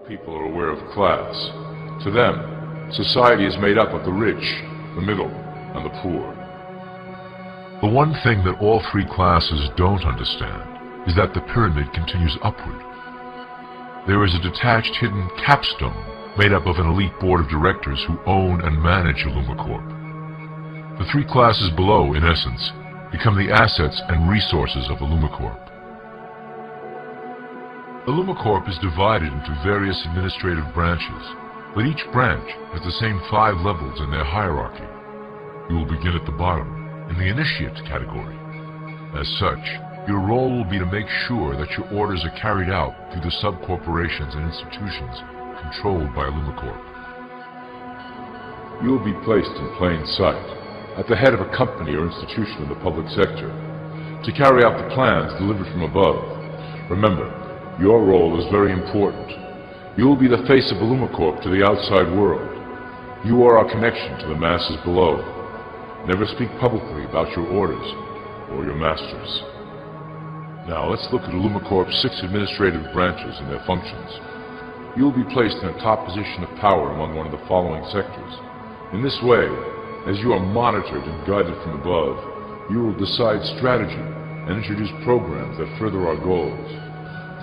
People are aware of class. To them, society is made up of the rich, the middle, and the poor. The one thing that all three classes don't understand is that the pyramid continues upward. There is a detached hidden capstone made up of an elite board of directors who own and manage ILLUMICORP. The three classes below, in essence, become the assets and resources of ILLUMICORP. ILLUMICORP is divided into various administrative branches, but each branch has the same 5 levels in their hierarchy. You will begin at the bottom, in the initiate category. As such, your role will be to make sure that your orders are carried out through the sub-corporations and institutions controlled by ILLUMICORP. You will be placed in plain sight, at the head of a company or institution in the public sector, to carry out the plans delivered from above. Remember, your role is very important. You will be the face of ILLUMICORP to the outside world. You are our connection to the masses below. Never speak publicly about your orders or your masters. Now let's look at ILLUMICORP's 6 administrative branches and their functions. You will be placed in a top position of power among one of the following sectors. In this way, as you are monitored and guided from above, you will decide strategy and introduce programs that further our goals.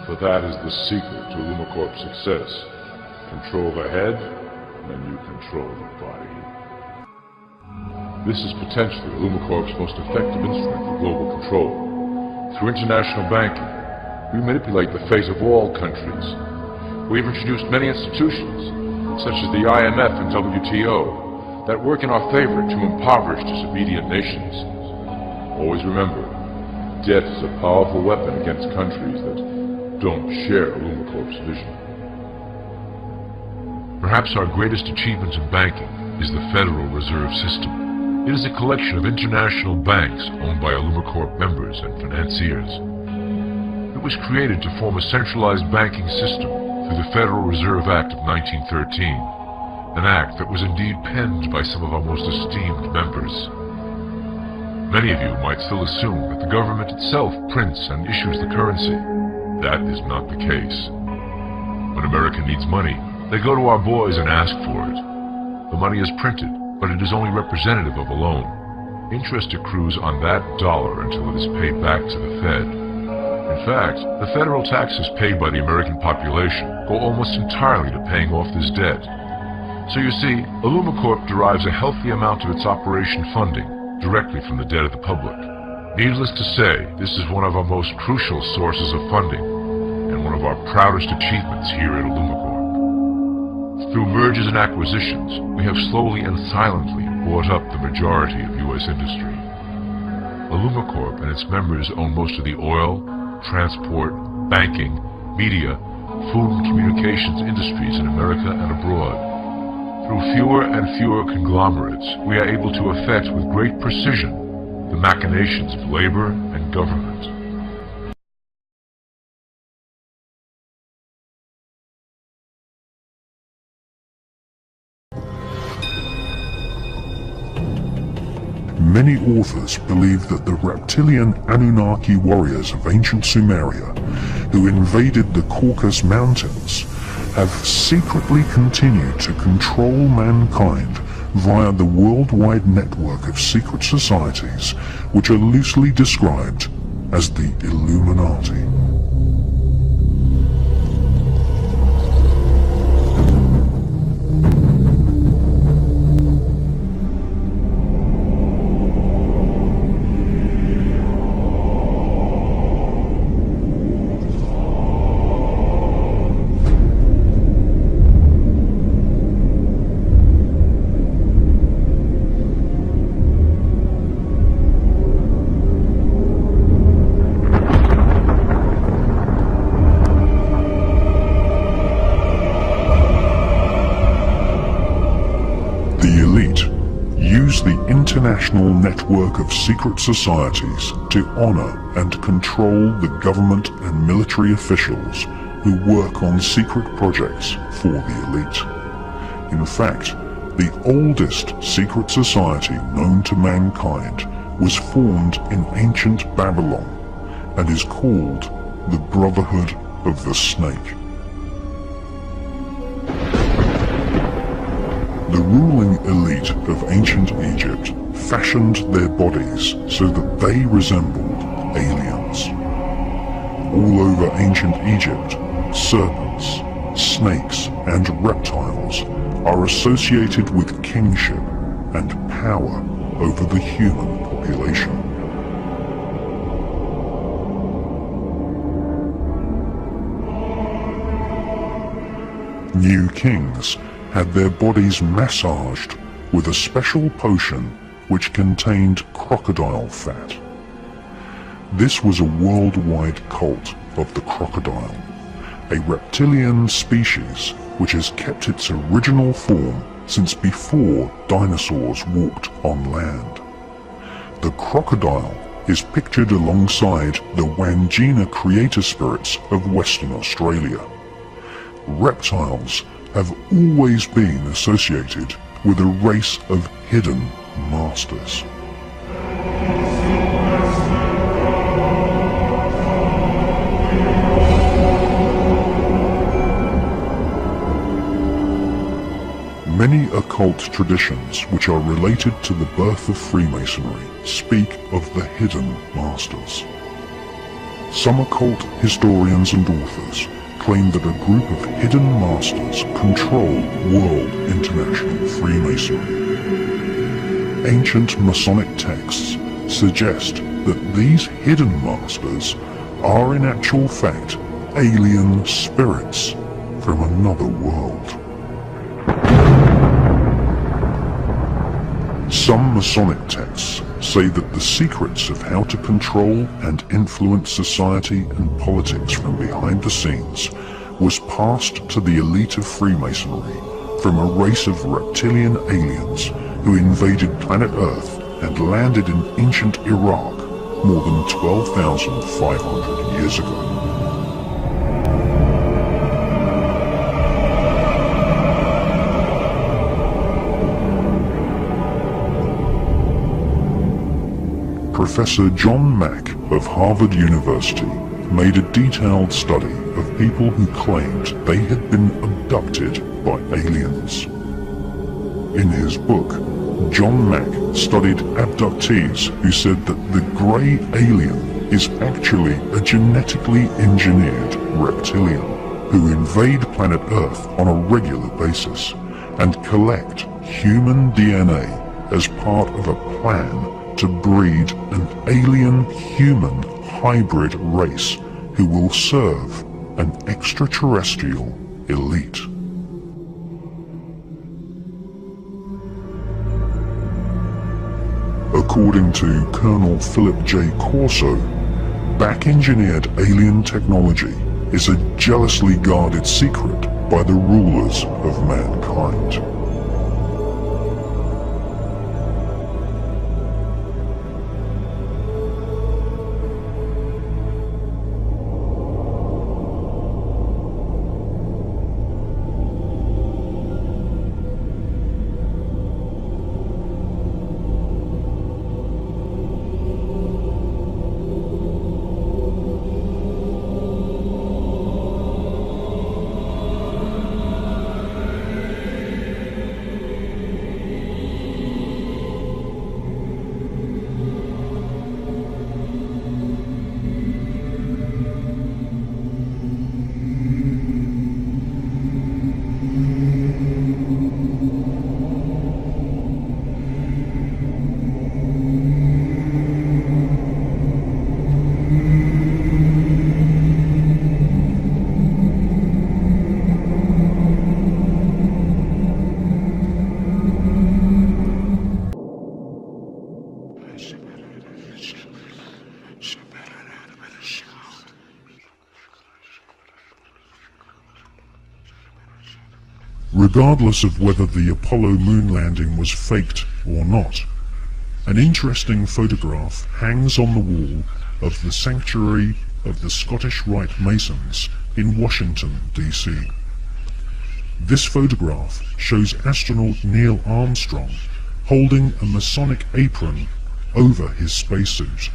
For that is the secret to ILLUMICORP's success. Control the head, and you control the body. This is potentially ILLUMICORP's most effective instrument for global control. Through international banking, we manipulate the fate of all countries. We have introduced many institutions, such as the IMF and WTO, that work in our favor to impoverish disobedient nations. Always remember, debt is a powerful weapon against countries that don't share ILLUMICORP's vision. Perhaps our greatest achievement in banking is the Federal Reserve System. It is a collection of international banks owned by ILLUMICORP members and financiers. It was created to form a centralized banking system through the Federal Reserve Act of 1913, an act that was indeed penned by some of our most esteemed members. Many of you might still assume that the government itself prints and issues the currency. That is not the case. When America needs money, they go to our boys and ask for it. The money is printed, but it is only representative of a loan. Interest accrues on that dollar until it is paid back to the Fed. In fact, the federal taxes paid by the American population go almost entirely to paying off this debt. So you see, ILLUMICORP derives a healthy amount of its operation funding directly from the debt of the public. Needless to say, this is one of our most crucial sources of funding, and one of our proudest achievements here at ILLUMICORP. Through mergers and acquisitions, we have slowly and silently bought up the majority of U.S. industry. ILLUMICORP and its members own most of the oil, transport, banking, media, food and communications industries in America and abroad. Through fewer and fewer conglomerates, we are able to effect with great precision the machinations of labor and government. Many authors believe that the reptilian Anunnaki warriors of ancient Sumeria, who invaded the Caucasus Mountains, have secretly continued to control mankind via the worldwide network of secret societies which are loosely described as the Illuminati. The international network of secret societies to honor and control the government and military officials who work on secret projects for the elite. In fact, the oldest secret society known to mankind was formed in ancient Babylon and is called the Brotherhood of the Snake. The ruling elite of ancient Egypt fashioned their bodies so that they resembled aliens. All over ancient Egypt, serpents, snakes, and reptiles are associated with kingship and power over the human population. New kings had their bodies massaged with a special potion which contained crocodile fat. This was a worldwide cult of the crocodile, a reptilian species which has kept its original form since before dinosaurs walked on land. The crocodile is pictured alongside the Wangina creator spirits of Western Australia. Reptiles have always been associated with a race of hidden masters. Many occult traditions which are related to the birth of Freemasonry speak of the hidden masters. Some occult historians and authors claim that a group of hidden masters control world international Freemasonry. Ancient Masonic texts suggest that these hidden masters are in actual fact alien spirits from another world. Some Masonic texts say that the secrets of how to control and influence society and politics from behind the scenes was passed to the elite of Freemasonry from a race of reptilian aliens who invaded planet Earth and landed in ancient Iraq more than 12,500 years ago. Professor John Mack of Harvard University made a detailed study of people who claimed they had been abducted by aliens. In his book, John Mack studied abductees who said that the grey alien is actually a genetically engineered reptilian who invade planet Earth on a regular basis and collect human DNA as part of a plan to breed an alien-human hybrid race who will serve an extraterrestrial elite. According to Colonel Philip J. Corso, back-engineered alien technology is a jealously guarded secret by the rulers of mankind. Regardless of whether the Apollo moon landing was faked or not, an interesting photograph hangs on the wall of the Sanctuary of the Scottish Rite Masons in Washington, D.C. This photograph shows astronaut Neil Armstrong holding a Masonic apron over his spacesuit.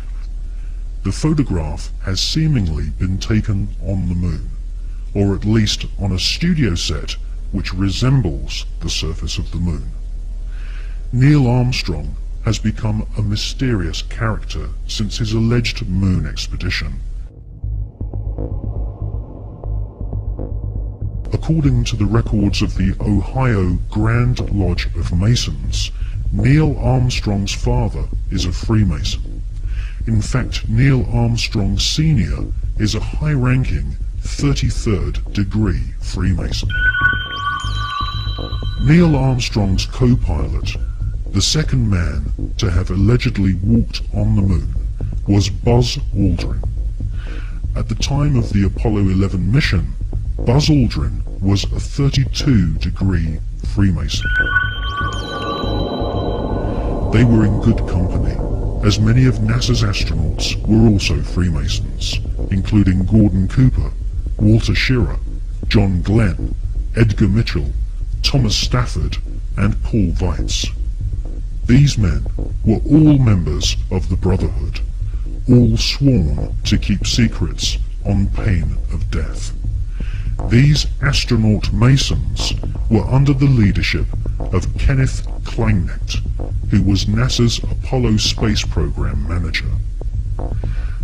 The photograph has seemingly been taken on the moon, or at least on a studio set which resembles the surface of the moon. Neil Armstrong has become a mysterious character since his alleged moon expedition. According to the records of the Ohio Grand Lodge of Masons, Neil Armstrong's father is a Freemason. In fact, Neil Armstrong Sr. is a high-ranking 33rd degree Freemason. Neil Armstrong's co-pilot, the second man to have allegedly walked on the moon, was Buzz Aldrin. At the time of the Apollo 11 mission, Buzz Aldrin was a 32 degree Freemason. They were in good company, as many of NASA's astronauts were also Freemasons, including Gordon Cooper, Walter Schirra, John Glenn, Edgar Mitchell, Thomas Stafford, and Paul Weitz. These men were all members of the Brotherhood, all sworn to keep secrets on pain of death. These astronaut Masons were under the leadership of Kenneth Kleinnecht, who was NASA's Apollo space program manager.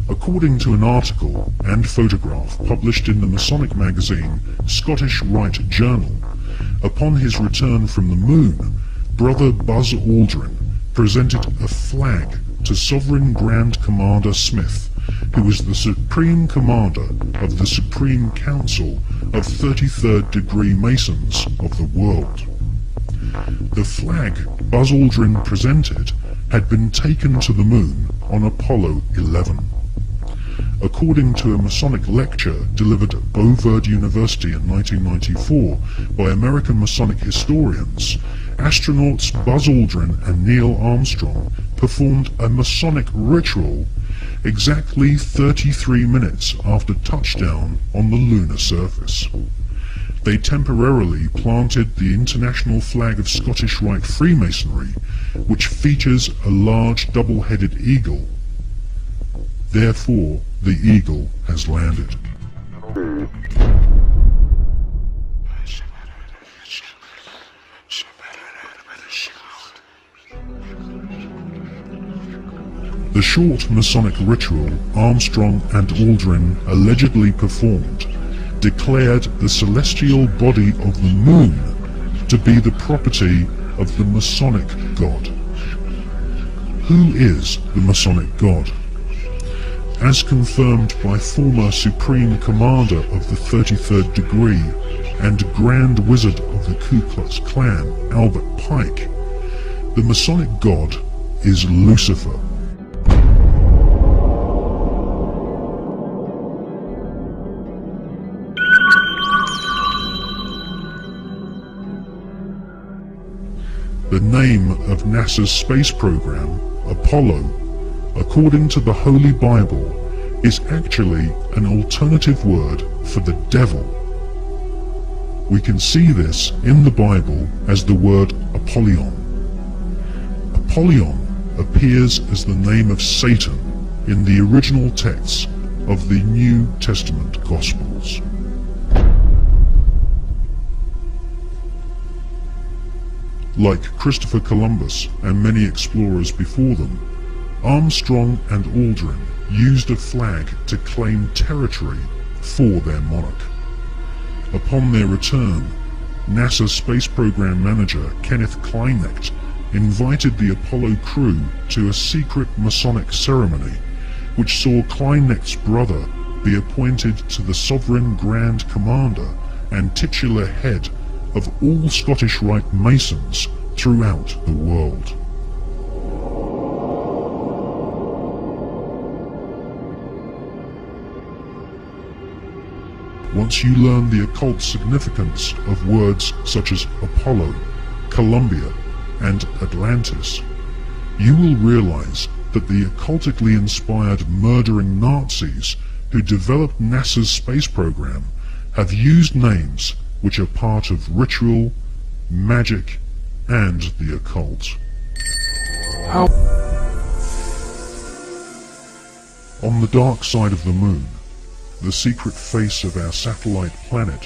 According to an article and photograph published in the Masonic magazine Scottish Rite Journal, upon his return from the moon, Brother Buzz Aldrin presented a flag to Sovereign Grand Commander Smith, who was the Supreme Commander of the Supreme Council of 33rd degree Masons of the world. The flag Buzz Aldrin presented had been taken to the moon on Apollo 11. According to a Masonic lecture delivered at Beauverde University in 1994 by American Masonic historians, astronauts Buzz Aldrin and Neil Armstrong performed a Masonic ritual exactly 33 minutes after touchdown on the lunar surface. They temporarily planted the international flag of Scottish Rite Freemasonry, which features a large double-headed eagle. Therefore, the eagle has landed. The short Masonic ritual Armstrong and Aldrin allegedly performed declared the celestial body of the moon to be the property of the Masonic God. Who is the Masonic God? As confirmed by former Supreme Commander of the 33rd degree and Grand Wizard of the Ku Klux Klan, Albert Pike, the Masonic God is Lucifer. The name of NASA's space program, Apollo, according to the Holy Bible, is actually an alternative word for the devil. We can see this in the Bible as the word Apollyon. Apollyon appears as the name of Satan in the original texts of the New Testament Gospels. Like Christopher Columbus and many explorers before them, Armstrong and Aldrin used a flag to claim territory for their monarch. Upon their return, NASA Space Program Manager Kenneth Kleinnecht invited the Apollo crew to a secret Masonic ceremony, which saw Kleinnecht's brother be appointed to the Sovereign Grand Commander and titular head of all Scottish Rite Masons throughout the world. Once you learn the occult significance of words such as Apollo, Columbia, and Atlantis, you will realize that the occultically inspired murdering Nazis who developed NASA's space program have used names which are part of ritual, magic, and the occult. On the dark side of the moon, the secret face of our satellite planet,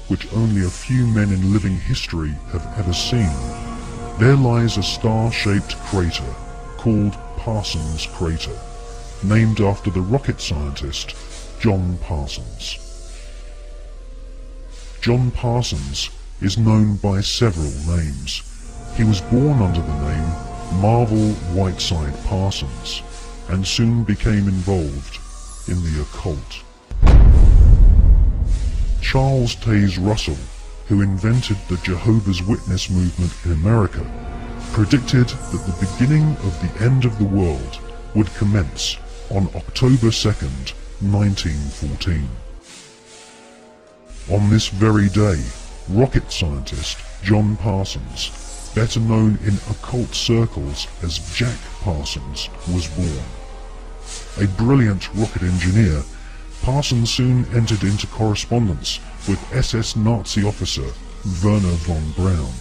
which only a few men in living history have ever seen, there lies a star-shaped crater called Parsons Crater, named after the rocket scientist John Parsons. John Parsons is known by several names. He was born under the name Marvel Whiteside Parsons, and soon became involved in the occult. Charles Taze Russell, who invented the Jehovah's Witness movement in America, predicted that the beginning of the end of the world would commence on October 2nd, 1914. On this very day, rocket scientist John Parsons, better known in occult circles as Jack Parsons, was born. A brilliant rocket engineer, Parsons soon entered into correspondence with SS Nazi officer Werner von Braun,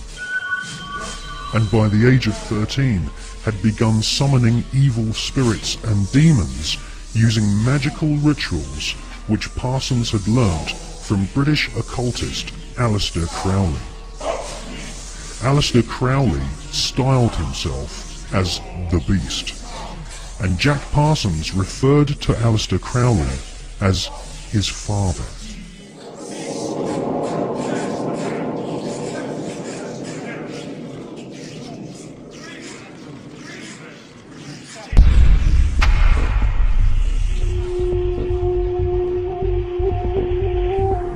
and by the age of 13 had begun summoning evil spirits and demons using magical rituals which Parsons had learnt from British occultist Aleister Crowley. Aleister Crowley styled himself as the Beast, and Jack Parsons referred to Aleister Crowley as his father.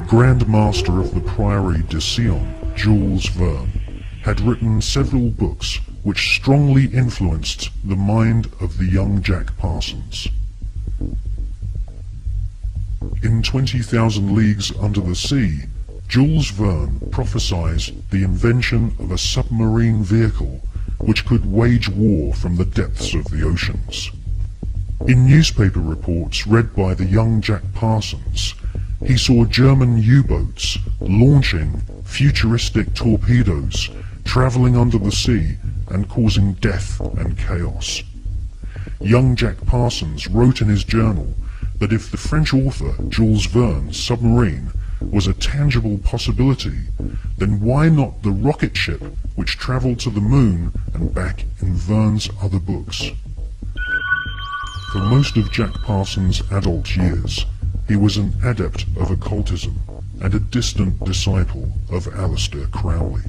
Grand Master of the Priory de Sion, Jules Verne, had written several books which strongly influenced the mind of the young Jack Parsons. In 20,000 Leagues Under the Sea, Jules Verne prophesied the invention of a submarine vehicle which could wage war from the depths of the oceans. In newspaper reports read by the young Jack Parsons, he saw German U-boats launching futuristic torpedoes, travelling under the sea and causing death and chaos. Young Jack Parsons wrote in his journal that if the French author Jules Verne's submarine was a tangible possibility, then why not the rocket ship which travelled to the moon and back in Verne's other books? For most of Jack Parsons' adult years, he was an adept of occultism and a distant disciple of Aleister Crowley.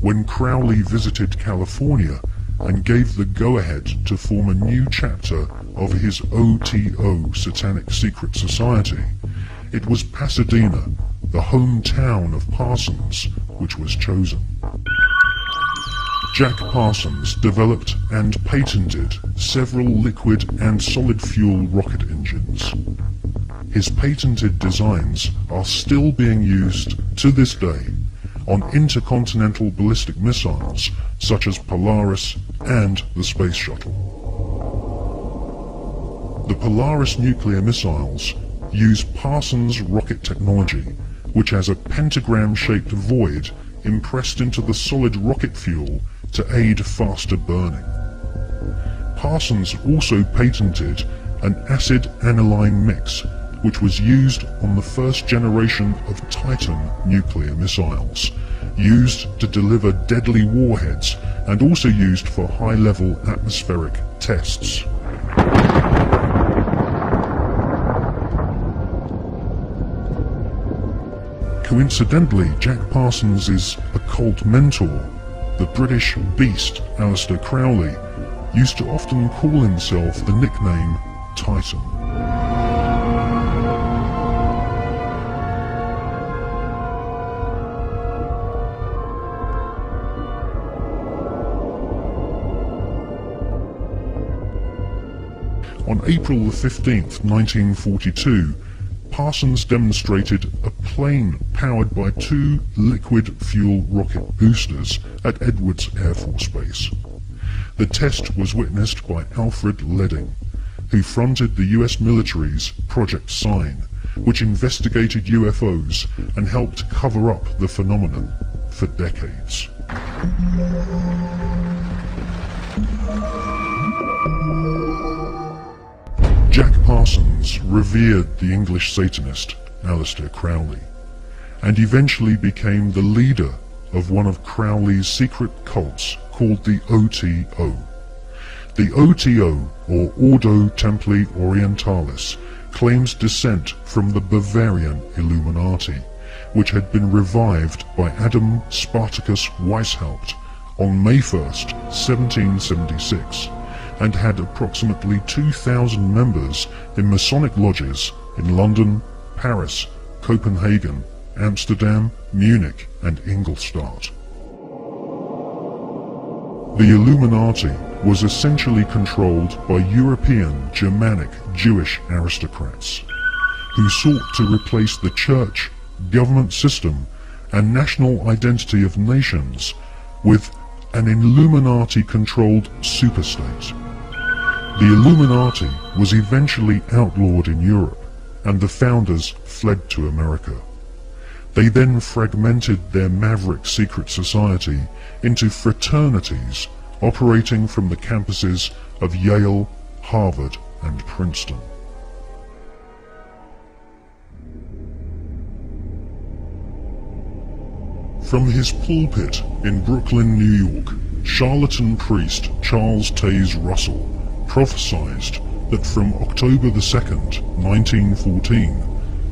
When Crowley visited California and gave the go-ahead to form a new chapter of his OTO Satanic Secret Society, it was Pasadena, the hometown of Parsons, which was chosen. Jack Parsons developed and patented several liquid and solid fuel rocket engines. His patented designs are still being used to this day on intercontinental ballistic missiles such as Polaris and the Space Shuttle. The Polaris nuclear missiles use Parsons rocket technology, which has a pentagram-shaped void impressed into the solid rocket fuel to aid faster burning. Parsons also patented an acid-aniline mix, which was used on the first generation of Titan nuclear missiles, used to deliver deadly warheads and also used for high-level atmospheric tests. Coincidentally, Jack Parsons' occult mentor, the British beast Aleister Crowley, used to often call himself the nickname Titan. On April 15th, 1942, Parsons demonstrated a plane powered by two liquid fuel rocket boosters at Edwards Air Force Base. The test was witnessed by Alfred Ledding, who fronted the US military's Project Sign, which investigated UFOs and helped cover up the phenomenon for decades. Jack Parsons revered the English Satanist Aleister Crowley, and eventually became the leader of one of Crowley's secret cults called the OTO. The OTO, or Ordo Templi Orientalis, claims descent from the Bavarian Illuminati, which had been revived by Adam Spartacus Weishaupt on May 1st, 1776, and had approximately 2,000 members in Masonic lodges in London, Paris, Copenhagen, Amsterdam, Munich, and Ingolstadt. The Illuminati was essentially controlled by European, Germanic, Jewish aristocrats, who sought to replace the church, government system, and national identity of nations with an Illuminati-controlled superstate. The Illuminati was eventually outlawed in Europe, and the founders fled to America. They then fragmented their maverick secret society into fraternities operating from the campuses of Yale, Harvard, and Princeton. From his pulpit in Brooklyn, New York, charlatan priest Charles Taze Russell prophesied that from October the 2nd, 1914,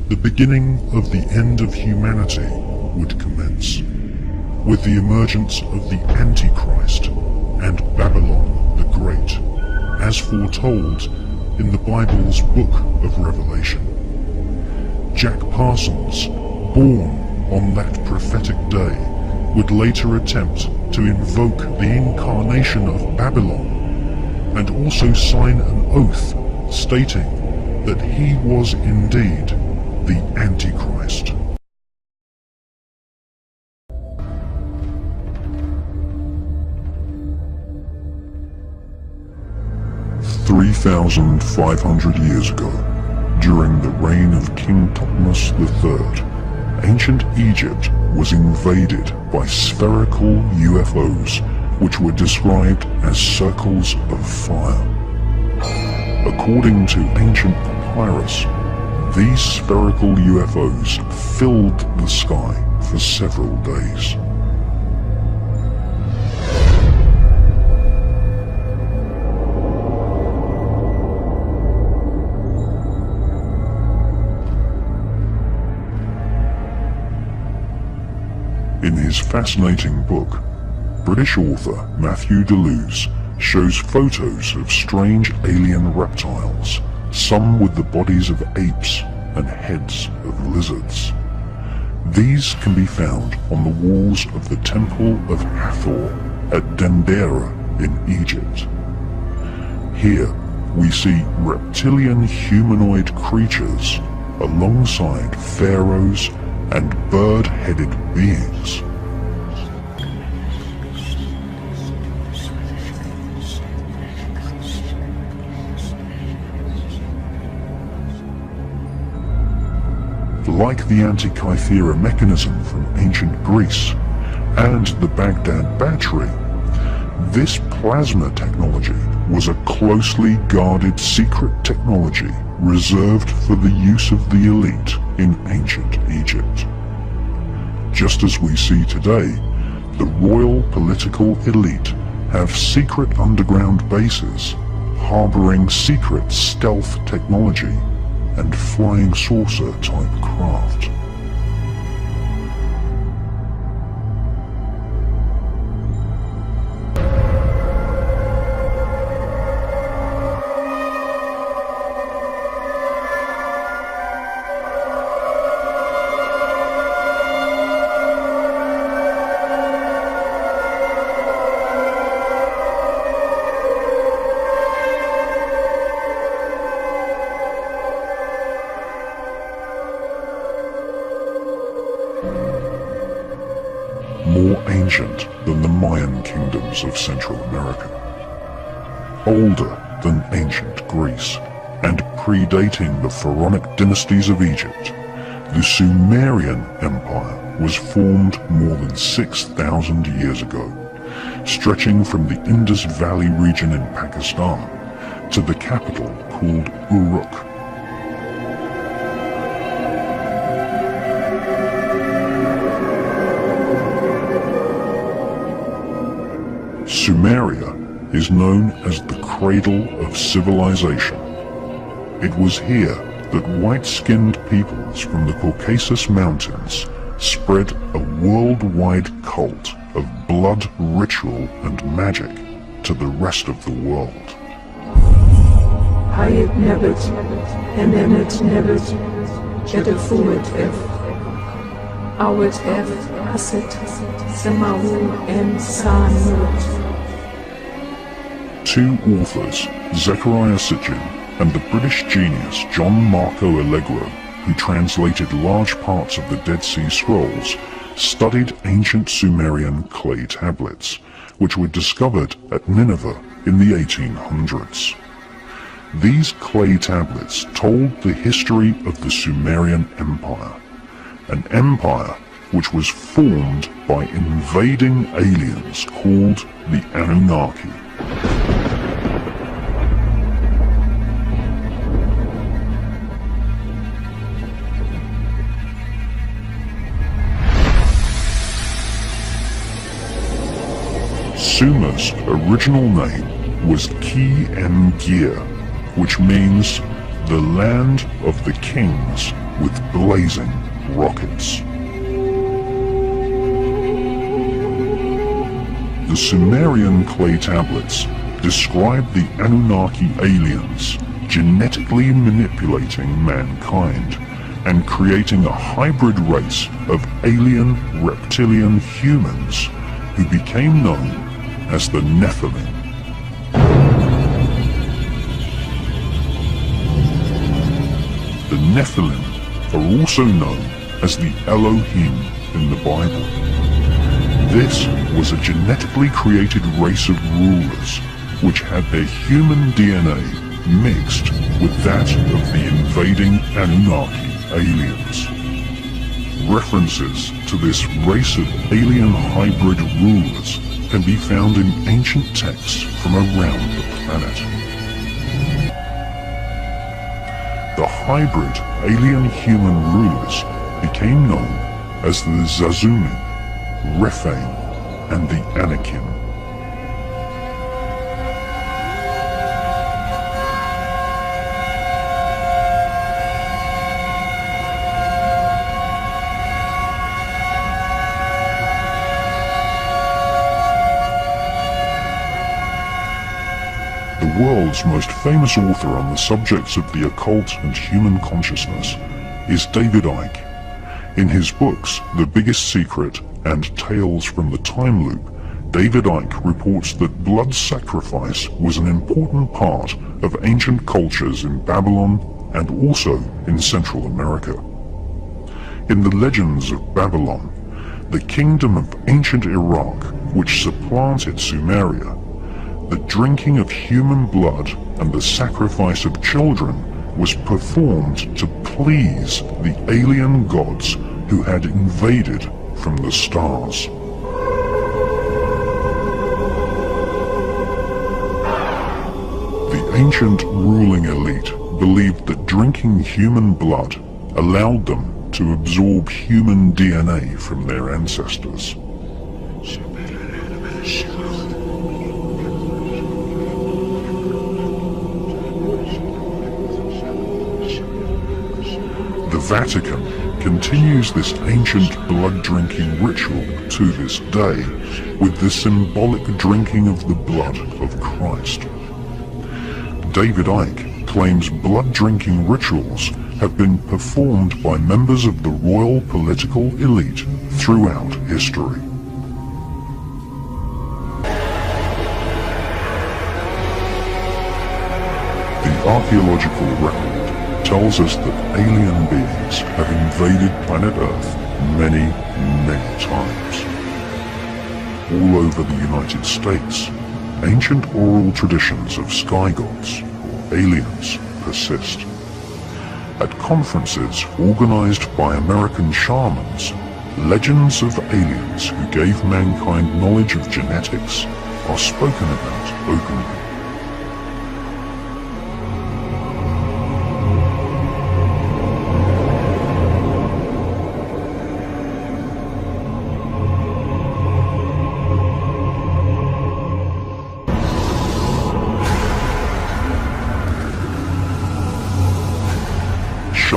the beginning of the end of humanity would commence, with the emergence of the Antichrist and Babylon the Great, as foretold in the Bible's Book of Revelation. Jack Parsons, born on that prophetic day, would later attempt to invoke the incarnation of Babylon and also sign an oath stating that he was indeed the Antichrist. "3,500 years ago, during the reign of King Thutmose III, ancient Egypt was invaded by spherical UFOs which were described as circles of fire. According to ancient papyrus, these spherical UFOs filled the sky for several days. In his fascinating book, British author Matthew Deleuze shows photos of strange alien reptiles, some with the bodies of apes and heads of lizards. These can be found on the walls of the Temple of Hathor at Dendera in Egypt. Here we see reptilian humanoid creatures alongside pharaohs and bird-headed beings. Like the Antikythera mechanism from ancient Greece and the Baghdad battery, this plasma technology was a closely guarded secret technology reserved for the use of the elite in ancient Egypt. Just as we see today, the royal political elite have secret underground bases, harboring secret stealth technology and flying saucer type craft. More ancient than the Mayan kingdoms of Central America, older than ancient Greece, and predating the pharaonic dynasties of Egypt, the Sumerian Empire was formed more than 6,000 years ago, stretching from the Indus Valley region in Pakistan to the capital called Uruk. Sumeria is known as the cradle of civilization. It was here that white-skinned peoples from the Caucasus Mountains spread a worldwide cult of blood ritual and magic to the rest of the world. Hayat Nebat, Enenet Nebat, Jedafuet F. Awet F. Haset, Semahu and Sanut. Two authors, Zechariah Sitchin and the British genius John Marco Allegro, who translated large parts of the Dead Sea Scrolls, studied ancient Sumerian clay tablets, which were discovered at Nineveh in the 1800s. These clay tablets told the history of the Sumerian Empire, an empire which was formed by invading aliens called the Anunnaki. Sumer's original name was Ki-Em-Gir, which means the land of the kings with blazing rockets. The Sumerian clay tablets describe the Anunnaki aliens genetically manipulating mankind and creating a hybrid race of alien reptilian humans who became known as the Nephilim. The Nephilim are also known as the Elohim in the Bible. This was a genetically created race of rulers which had their human DNA mixed with that of the invading Anunnaki aliens. References to this race of alien hybrid rulers can be found in ancient texts from around the planet. The hybrid alien-human rulers became known as the Zazumin, Rephaim, and the Anakim. The world's most famous author on the subjects of the occult and human consciousness is David Icke. In his books, The Biggest Secret and Tales from the Time Loop, David Icke reports that blood sacrifice was an important part of ancient cultures in Babylon and also in Central America. In the legends of Babylon, the kingdom of ancient Iraq, which supplanted Sumeria, the drinking of human blood and the sacrifice of children was performed to please the alien gods who had invaded from the stars. The ancient ruling elite believed that drinking human blood allowed them to absorb human DNA from their ancestors. The Vatican continues this ancient blood-drinking ritual to this day with the symbolic drinking of the blood of Christ. David Icke claims blood-drinking rituals have been performed by members of the royal political elite throughout history. The archaeological record tells us that alien beings have invaded planet Earth many, many times. All over the United States, ancient oral traditions of sky gods, or aliens, persist. At conferences organized by American shamans, legends of aliens who gave mankind knowledge of genetics are spoken about openly.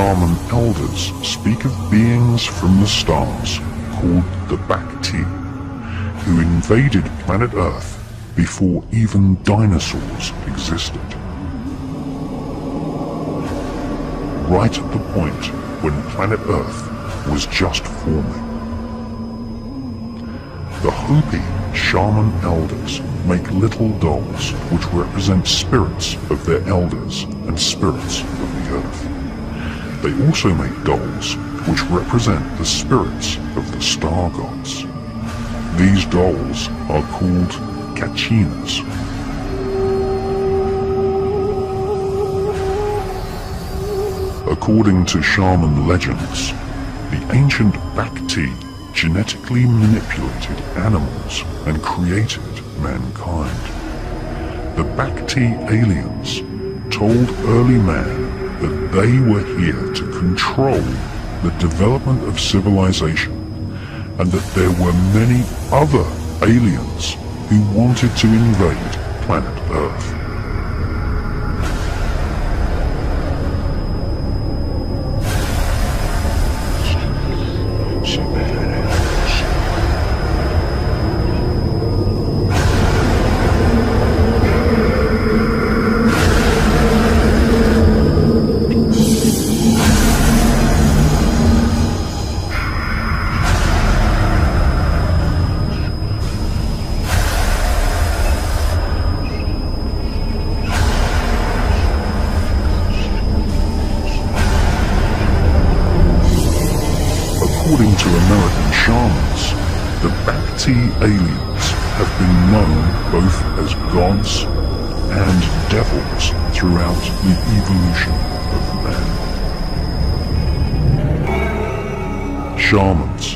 shaman elders speak of beings from the stars called the Bacti, who invaded planet Earth before even dinosaurs existed. Right at the point when planet Earth was just forming. The Hopi shaman elders make little dolls which represent spirits of their elders and spirits of the Earth. They also make dolls which represent the spirits of the star gods. These dolls are called kachinas. According to shaman legends, the ancient Bacti genetically manipulated animals and created mankind. The Bacti aliens told early man that they were here to control the development of civilization, and that there were many other aliens who wanted to invade planet Earth. According to American shamans, the Bacti aliens have been known both as gods and devils throughout the evolution of man. Shamans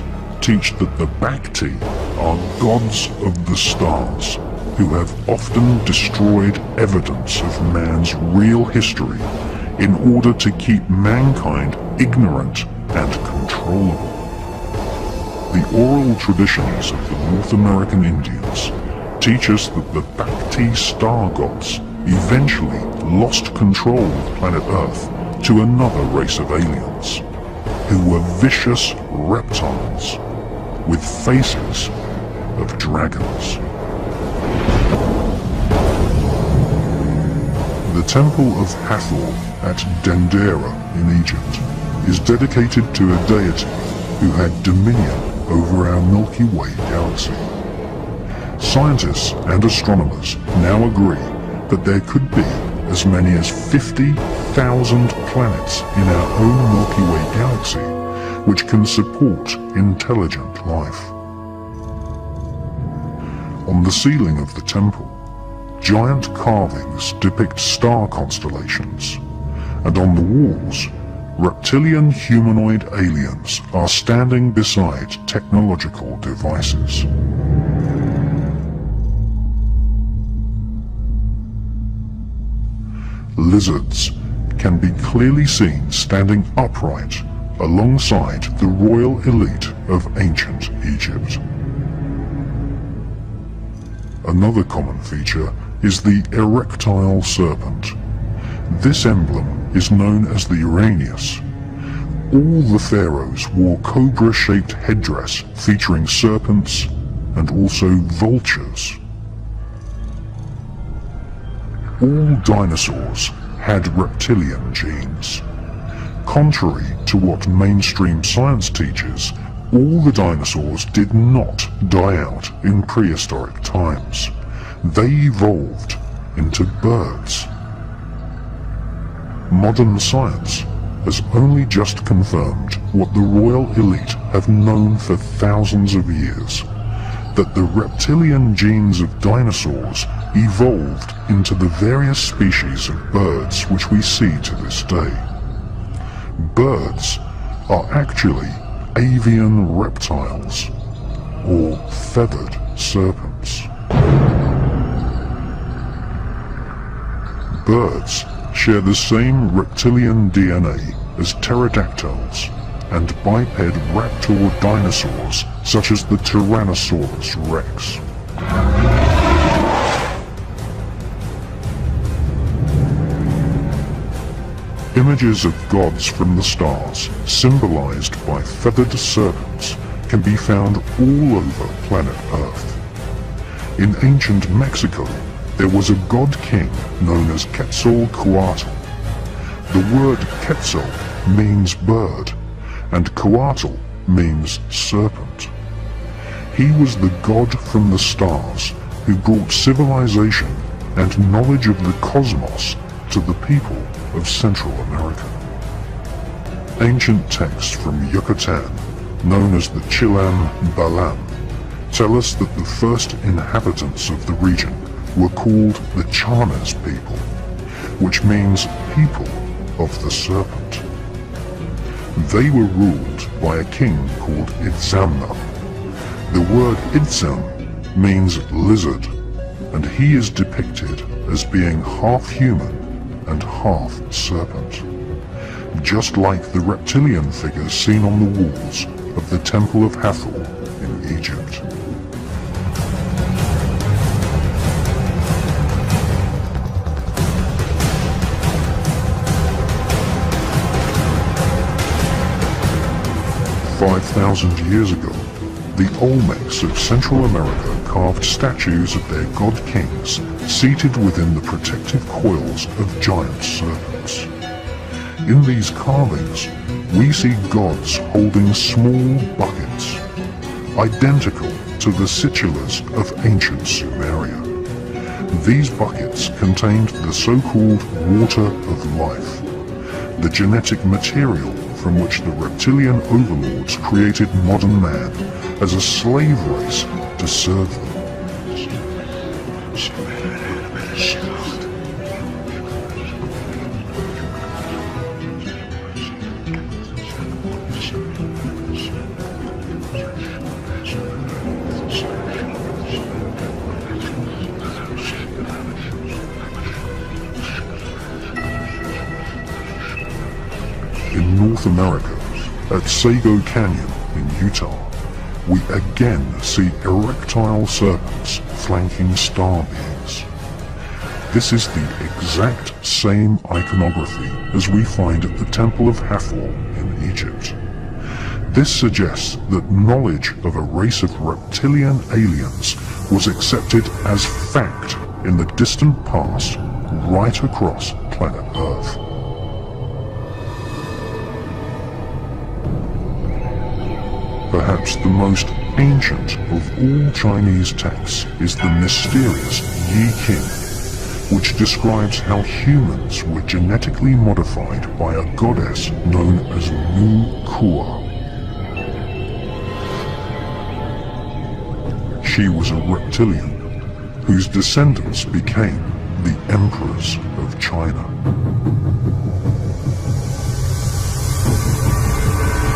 teach that the Bacti are gods of the stars who have often destroyed evidence of man's real history in order to keep mankind ignorant and controllable. The oral traditions of the North American Indians teach us that the Bacti star gods eventually lost control of planet Earth to another race of aliens, who were vicious reptiles with faces of dragons. The Temple of Hathor at Dendera in Egypt is dedicated to a deity who had dominion over our Milky Way galaxy. Scientists and astronomers now agree that there could be as many as 50,000 planets in our own Milky Way galaxy which can support intelligent life. On the ceiling of the temple, giant carvings depict star constellations, and on the walls, reptilian humanoid aliens are standing beside technological devices. Lizards can be clearly seen standing upright alongside the royal elite of ancient Egypt. Another common feature is the erectile serpent. This emblem is known as the Uranus. All the pharaohs wore cobra-shaped headdress featuring serpents and also vultures. All dinosaurs had reptilian genes. Contrary to what mainstream science teaches, all the dinosaurs did not die out in prehistoric times. They evolved into birds. Modern science has only just confirmed what the royal elite have known for thousands of years, that the reptilian genes of dinosaurs evolved into the various species of birds which we see to this day. Birds are actually avian reptiles, or feathered serpents. Birds share the same reptilian DNA as pterodactyls and biped raptor dinosaurs such as the Tyrannosaurus rex. Images of gods from the stars, symbolized by feathered serpents, can be found all over planet Earth. In ancient Mexico, there was a god king known as Quetzalcoatl. The word Quetzal means bird, and Coatl means serpent. He was the god from the stars who brought civilization and knowledge of the cosmos to the people of Central America. Ancient texts from Yucatan, known as the Chilam Balam, tell us that the first inhabitants of the region were called the Chanas people, which means people of the serpent. They were ruled by a king called Itzamna. The word Itzam means lizard, and he is depicted as being half human and half serpent, just like the reptilian figures seen on the walls of the Temple of Hathor in Egypt. "5,000 years ago, the Olmecs of Central America carved statues of their god kings seated within the protective coils of giant serpents. In these carvings, we see gods holding small buckets, identical to the situlas of ancient Sumeria. These buckets contained the so-called water of life, the genetic material from which the reptilian overlords created modern man as a slave race to serve them. In North America, at Sago Canyon in Utah, we again see erectile serpents flanking star beings. This is the exact same iconography as we find at the Temple of Hathor in Egypt. This suggests that knowledge of a race of reptilian aliens was accepted as fact in the distant past right across planet Earth. Perhaps the most ancient of all Chinese texts is the mysterious Yi King, which describes how humans were genetically modified by a goddess known as Nu Kua. She was a reptilian, whose descendants became the emperors of China.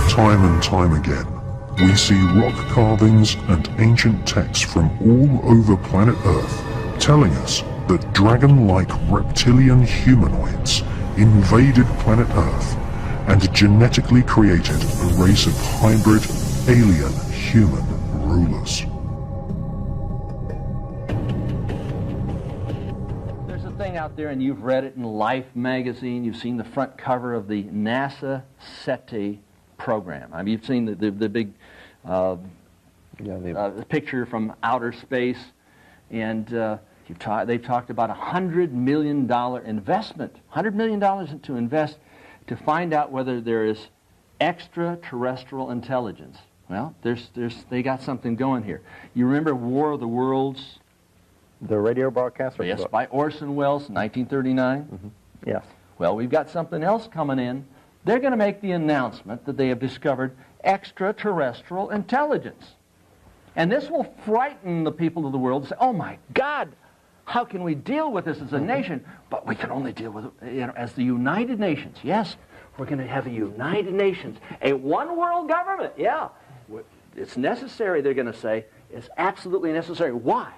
Time and time again, we see rock carvings and ancient texts from all over planet Earth telling us that dragon-like reptilian humanoids invaded planet Earth and genetically created a race of hybrid alien human rulers. There's a thing out there, and you've read it in Life magazine, you've seen the front cover of the NASA SETI program. I mean, you've seen the big picture from outer space, and they've talked about $100 million investment, $100 million to invest to find out whether there is extraterrestrial intelligence. Well, they got something going here. You remember War of the Worlds? The radio broadcast? Yes, by Orson Welles, 1939. Mm-hmm. Yes. Well, we've got something else coming in. They're going to make the announcement that they have discovered extraterrestrial intelligence. And this will frighten the people of the world and say, oh my God, how can we deal with this as a nation? But we can only deal with it as the United Nations. Yes, we're going to have a United Nations, a one-world government. Yeah, it's necessary, they're going to say. It's absolutely necessary. Why?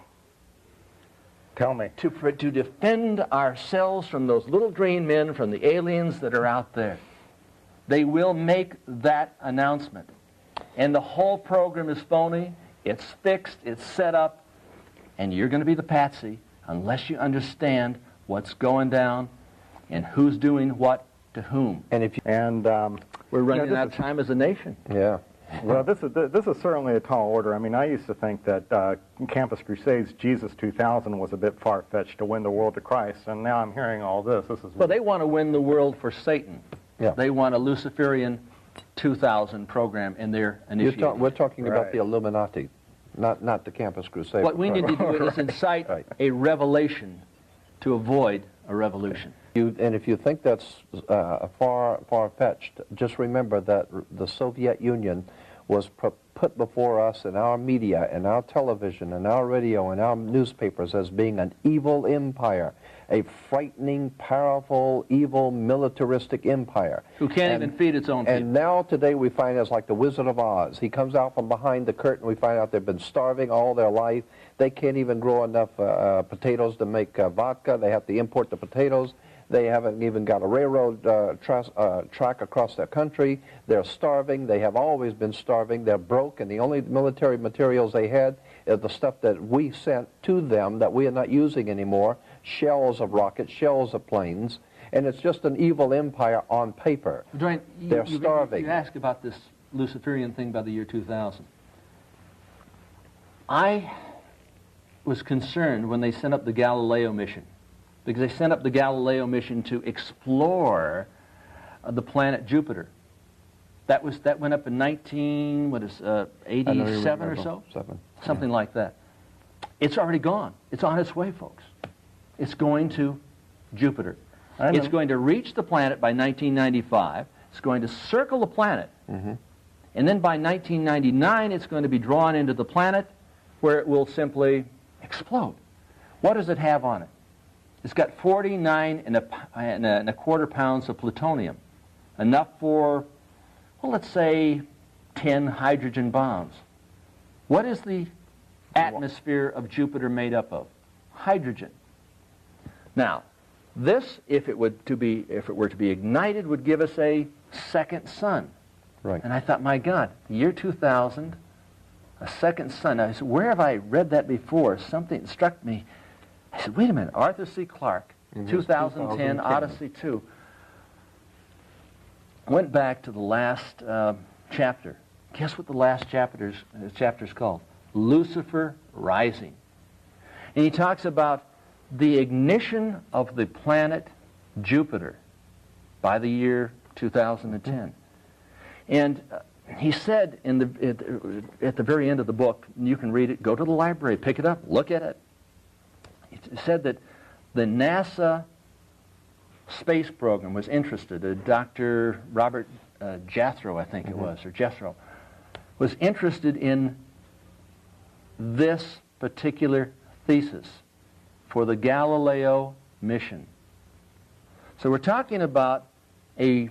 Tell me. To defend ourselves from those little green men, from the aliens that are out there. They will make that announcement. And the whole program is phony. It's fixed. It's set up. And you're going to be the patsy unless you understand what's going down and who's doing what To whom? And if you, We're running out of time as a nation. Yeah. well, this is certainly a tall order. I mean, I used to think that Campus Crusades Jesus 2000 was a bit far-fetched to win the world to Christ, and now I'm hearing all this. This is Well, they want to win the world for Satan. Yeah. They want a Luciferian 2000 program in their initiative. We're talking about Right. the Illuminati, not the Campus Crusade. What we need to do is incite Right. a revelation to avoid a revolution. And if you think that's far-fetched, just remember that the Soviet Union was put before us in our media, in our television, in our radio, in our newspapers as being an evil empire, a frightening, powerful, evil, militaristic empire. Who can't even feed its own people. And now today we find it's like the Wizard of Oz. He comes out from behind the curtain. We find out they've been starving all their life. They can't even grow enough potatoes to make vodka. They have to import the potatoes. They haven't even got a railroad track across their country. They're starving. They have always been starving. They're broke, and the only military materials they had is the stuff that we sent to them that we are not using anymore, shells of rockets, shells of planes, and it's just an evil empire on paper. Dwayne, They're starving. You asked about this Luciferian thing by the year 2000. I was concerned when they sent up the Galileo mission, because they sent up the Galileo mission to explore the planet Jupiter. That went up in 87 or so? Something like that. It's already gone. It's on its way, folks. It's going to Jupiter. It's going to reach the planet by 1995. It's going to circle the planet. And then by 1999, it's going to be drawn into the planet where it will simply explode. What does it have on it? It's got 49 and a quarter pounds of plutonium, enough for, well, let's say 10 hydrogen bombs. What is the atmosphere of Jupiter made up of? Hydrogen. Now, this, if it were to be ignited, would give us a second sun. Right. And I thought, my God, the year 2000, a second sun. I said, where have I read that before? Something struck me. I said, wait a minute, Arthur C. Clarke, 2010, Odyssey 2. I went back to the last chapter. Guess what the last chapter's called? Lucifer Rising. And he talks about the ignition of the planet Jupiter by the year 2010. And he said at the very end of the book, you can read it, go to the library, pick it up, look at it. He said that the NASA space program was interested, Dr. Robert Jethro, I think it was, or Jethro, was interested in this particular thesis for the Galileo mission. So we're talking about a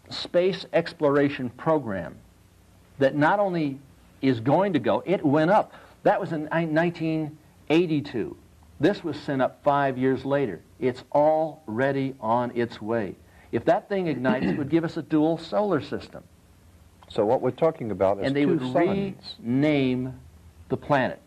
space exploration program that not only is going to go, it went up. That was in 1982. This was sent up 5 years later. It's already on its way. If that thing ignites, it would give us a dual solar system. So what we're talking about is and they two would suns. rename the planet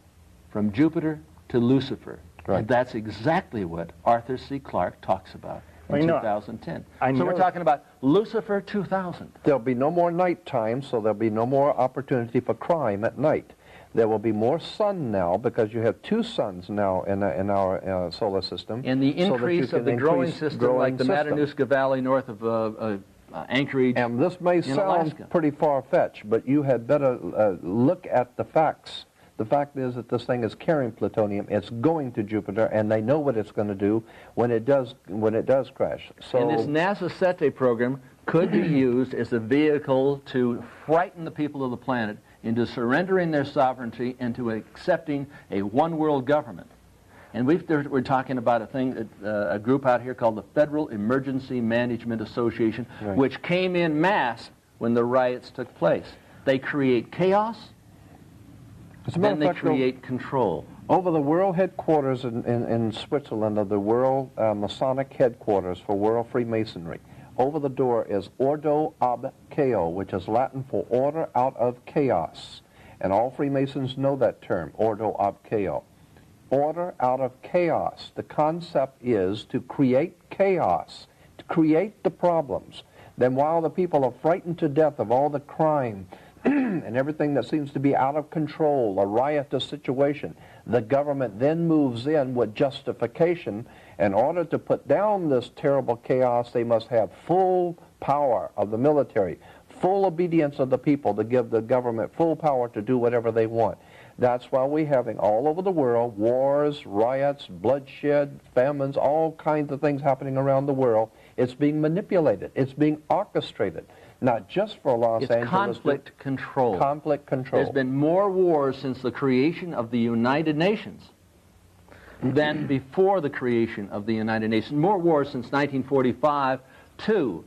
from Jupiter to Lucifer. Right. And that's exactly what Arthur C. Clarke talks about in 2010. So we're talking about Lucifer 2000. There'll be no more nighttime, so there'll be no more opportunity for crime at night. There will be more sun now because you have two suns now in our solar system. And the increase of the growing system, like the Matanuska Valley north of Anchorage. And this may sound Alaska. pretty far-fetched, but you had better look at the facts. The fact is that this thing is carrying plutonium. It's going to Jupiter, and they know what it's going to do when it does crash. So, and this NASA SETE program could be used as a vehicle to frighten the people of the planet into surrendering their sovereignty and to accepting a one-world government. And we're talking about a group out here called the Federal Emergency Management Association, right, which came in mass when the riots took place. They create chaos, then they create control. Over the world headquarters in Switzerland of the World Masonic Headquarters for World Freemasonry, over the door is Ordo ab Chao, which is Latin for order out of chaos. And all Freemasons know that term, Ordo ab Chao. Order out of chaos. The concept is to create chaos, create the problems. Then while the people are frightened to death of all the crime and everything that seems to be out of control, a riotous situation, the government then moves in with justification. In order to put down this terrible chaos, they must have full power of the military, full obedience of the people to give the government full power to do whatever they want. That's why we're having all over the world wars, riots, bloodshed, famines, all kinds of things happening around the world. It's being manipulated. It's being orchestrated. Not just for Los Angeles. It's conflict control. Conflict control. There's been more wars since the creation of the United Nations than before the creation of the United Nations. More wars since 1945 to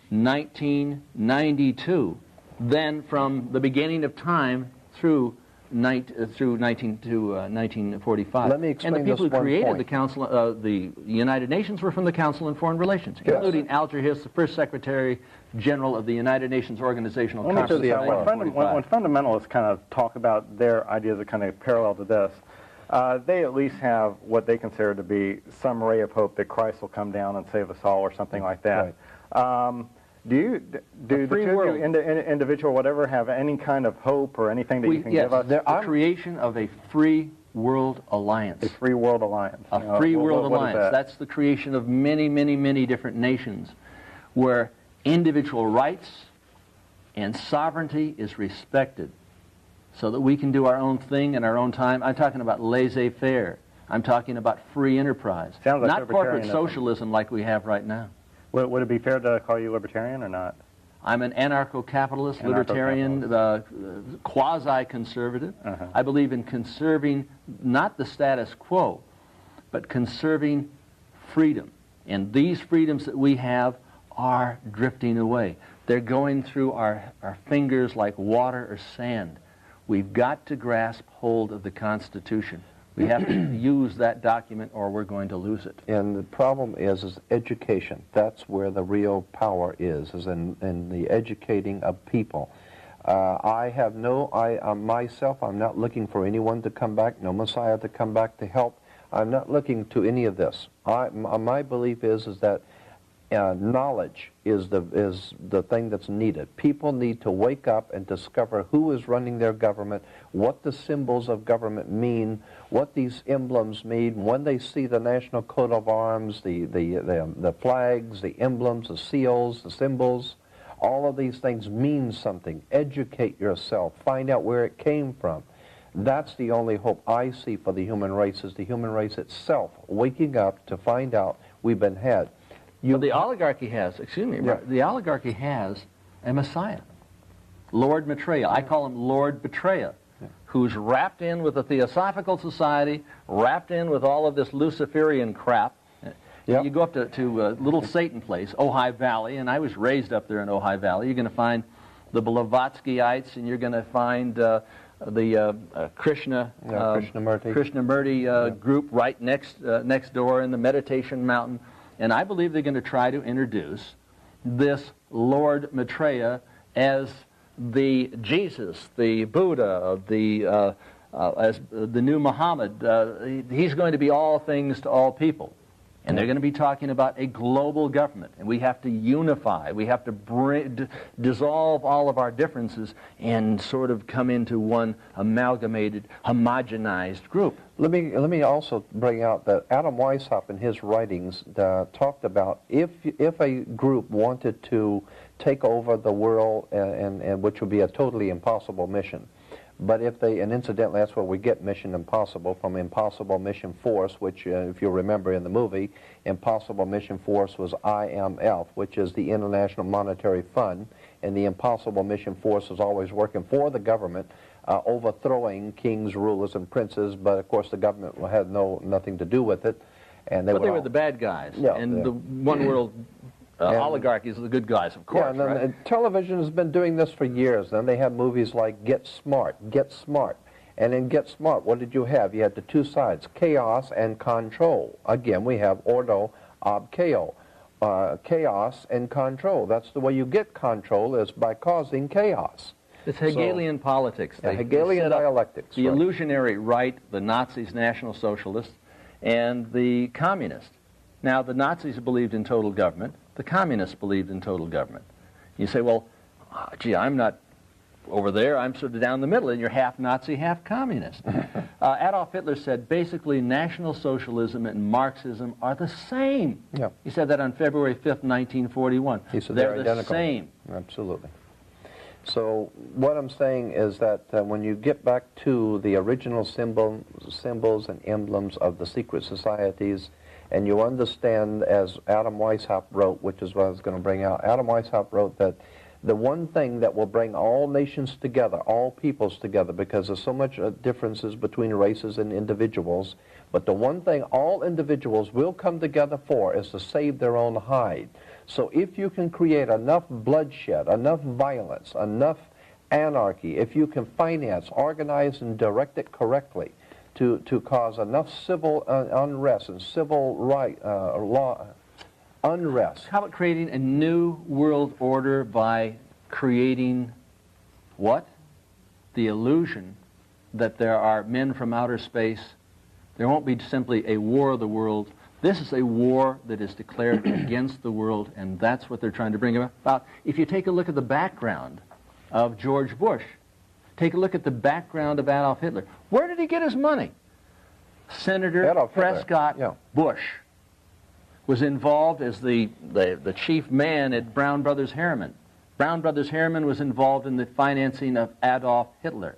1992 than from the beginning of time through 1945. Let me explain and the people this who created point. the Council, the United Nations, were from the Council on Foreign Relations, Yes. including Alger Hiss, the first Secretary General of the United Nations Organizational Let me Conference. just in say, when 1945. fundamentalists kind of talk about their ideas that kind of parallel to this, they at least have what they consider to be some ray of hope that Christ will come down and save us all, or something like that. Right. Do the two of you, individual, whatever, have any kind of hope or anything that you can give us? The creation of a free world alliance. A free world alliance. A free world what is alliance. that? That's the creation of many, many, many different nations where individual rights and sovereignty is respected so that we can do our own thing in our own time. I'm talking about laissez-faire. I'm talking about free enterprise. Sounds like not corporate libertarianism. socialism like we have right now. Would it be fair to call you libertarian or not? I'm an anarcho-capitalist, libertarian, quasi-conservative. I believe in conserving not the status quo, but conserving freedom. And these freedoms that we have are drifting away. They're going through our fingers like water or sand. We've got to grasp hold of the Constitution. We have to use that document or we're going to lose it. And the problem is education. That's where the real power is in the educating of people. Myself, I'm not looking for anyone to come back, no Messiah to come back to help. I'm not looking to any of this. My belief is that knowledge is the thing that's needed. People need to wake up and discover who is running their government, what the symbols of government mean, what these emblems mean. When they see the national coat of arms, the flags, the emblems, the seals, the symbols, all of these things mean something. Educate yourself. Find out where it came from. That's the only hope I see for the human race, is the human race itself waking up to find out we've been had. But the oligarchy has, the oligarchy has a Messiah, Lord Maitreya. I call him Lord Betraya, who's wrapped in with the Theosophical Society, wrapped in with all of this Luciferian crap. You go up to little Satan place, Ojai Valley, and I was raised up there in Ojai Valley. You're going to find the Blavatskyites, and you're going to find the Krishnamurti group right next door in the Meditation Mountain. And I believe they're going to try to introduce this Lord Maitreya as the Jesus, the Buddha, as the new Muhammad. He's going to be all things to all people. And they're going to be talking about a global government. And we have to unify. We have to dissolve all of our differences and sort of come into one amalgamated, homogenized group. Let me also bring out that Adam Weishaupt in his writings talked about if a group wanted to take over the world, and which would be a totally impossible mission. But if they, and incidentally, that's where we get Mission Impossible from Impossible Mission Force, which, if you remember in the movie, Impossible Mission Force was IMF, which is the International Monetary Fund, and the Impossible Mission Force was always working for the government, overthrowing kings, rulers, and princes, but of course the government had nothing to do with it. And they were the bad guys, Yeah, and the one world oligarchies are the good guys, of course. Yeah, and then, television has been doing this for years. Then they have movies like Get Smart. And in Get Smart, what did you have? You had the two sides, chaos and control. Again, we have ordo ob chaos, chaos and control. That's the way you get control, is by causing chaos. It's Hegelian politics. Hegelian dialectics. The illusionary right, the Nazis, National Socialists, and the communists. Now, the Nazis believed in total government. The communists believed in total government. You say, well, gee, I'm not over there. I'm sort of down the middle, and you're half Nazi, half communist. Adolf Hitler said, basically, National Socialism and Marxism are the same. Yeah. He said that on February 5th, 1941. He said they're identical. the same. Absolutely. So what I'm saying is that when you get back to the original symbols and emblems of the secret societies, and you understand, as Adam Weishaupt wrote, which is what I was going to bring out, Adam Weishaupt wrote that the one thing that will bring all nations together, all peoples together, because there's so much differences between races and individuals, but the one thing all individuals will come together for is to save their own hide. So if you can create enough bloodshed, enough violence, enough anarchy, if you can finance, organize, and direct it correctly to cause enough civil unrest and civil law unrest. How about creating a new world order by creating what? The illusion that there are men from outer space. There won't be simply a war of the world. This is a war that is declared against the world, and that's what they're trying to bring about. If you take a look at the background of George Bush, take a look at the background of Adolf Hitler. Where did he get his money? Senator Adolf Hitler. Prescott Bush was involved as the chief man at Brown Brothers Harriman. Brown Brothers Harriman was involved in the financing of Adolf Hitler.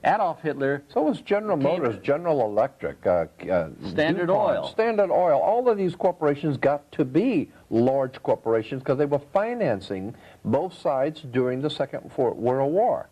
Adolf Hitler... So was General Motors, General Electric, Standard DuPont, Oil. Standard Oil. All of these corporations got to be large corporations because they were financing both sides during the Second World War.